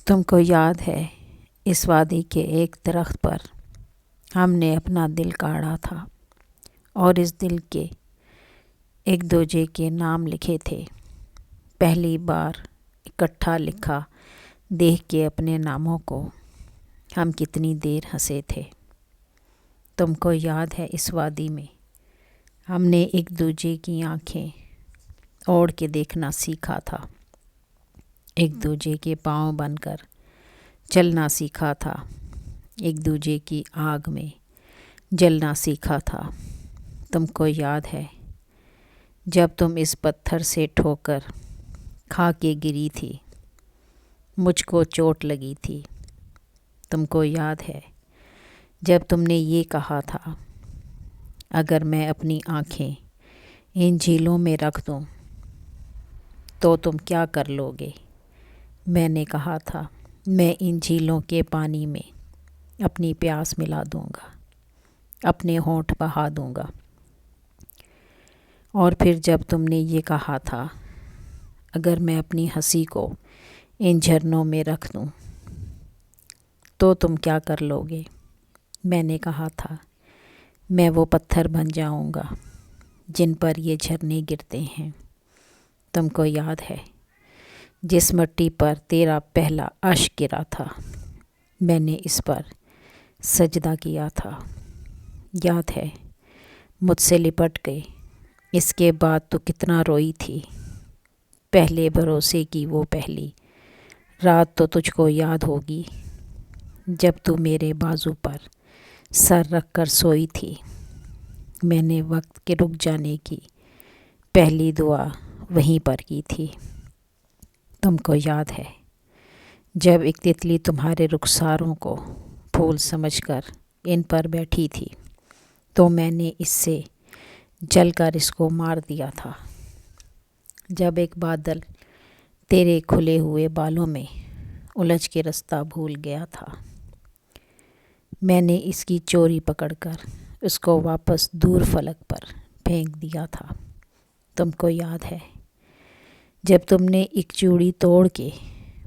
تم کو یاد ہے اس وادی کے ایک درخت پر ہم نے اپنا دل کاڑا تھا اور اس دل کے ایک دوجے کے نام لکھے تھے۔ پہلی بار اکٹھا لکھا دیکھ کے اپنے ناموں کو ہم کتنی دیر ہنسے تھے۔ تم کو یاد ہے اس وادی میں ہم نے ایک دوجے کی آنکھیں اوڑھ کے دیکھنا سیکھا تھا، ایک دوجے کے پاؤں بن کر چلنا سیکھا تھا، ایک دوجے کی آگ میں جلنا سیکھا تھا۔ تم کو یاد ہے جب تم اس پتھر سے ٹھوکر کھا کے گری تھی، مجھ کو چوٹ لگی تھی۔ تم کو یاد ہے جب تم نے یہ کہا تھا، اگر میں اپنی آنکھیں ان جھیلوں میں رکھ دوں تو تم کیا کر لو گے؟ میں نے کہا تھا میں ان جھیلوں کے پانی میں اپنی پیاس ملا دوں گا، اپنے ہونٹ بہا دوں گا۔ اور پھر جب تم نے یہ کہا تھا، اگر میں اپنی ہنسی کو ان جھرنوں میں رکھ دوں تو تم کیا کر لو گے؟ میں نے کہا تھا میں وہ پتھر بن جاؤں گا جن پر یہ جھرنے گرتے ہیں۔ تم کو یاد ہے جس مٹی پر تیرا پہلا اشک گرا تھا، میں نے اس پر سجدہ کیا تھا۔ یاد ہے مجھ سے لپٹ گئے، اس کے بعد تو کتنا روئی تھی۔ پہلے بھروسے کی وہ پہلی رات تو تجھ کو یاد ہوگی جب تو میرے بازو پر سر رکھ کر سوئی تھی۔ میں نے وقت کے رک جانے کی پہلی دعا وہیں پر کی تھی۔ تم کو یاد ہے جب ایک تتلی تمہارے رخساروں کو پھول سمجھ کر ان پر بیٹھی تھی تو میں نے اس سے جل کر اس کو مار دیا تھا۔ جب ایک بادل تیرے کھلے ہوئے بالوں میں الجھ کے رستہ بھول گیا تھا، میں نے اس کی چوری پکڑ کر اس کو واپس دور فلک پر پھینک دیا تھا۔ تم کو یاد ہے جب تم نے ایک چوڑی توڑ کے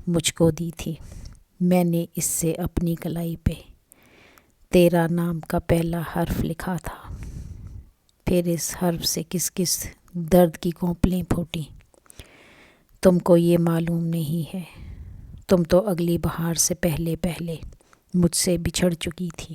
مجھ کو دی تھی، میں نے اس سے اپنی کلائی پہ تیرا نام کا پہلا حرف لکھا تھا۔ پھر اس حرف سے کس کس درد کی کونپلیں پھوٹیں تم کو یہ معلوم نہیں ہے۔ تم تو اگلی بہار سے پہلے مجھ سے بچھڑ چکی تھی۔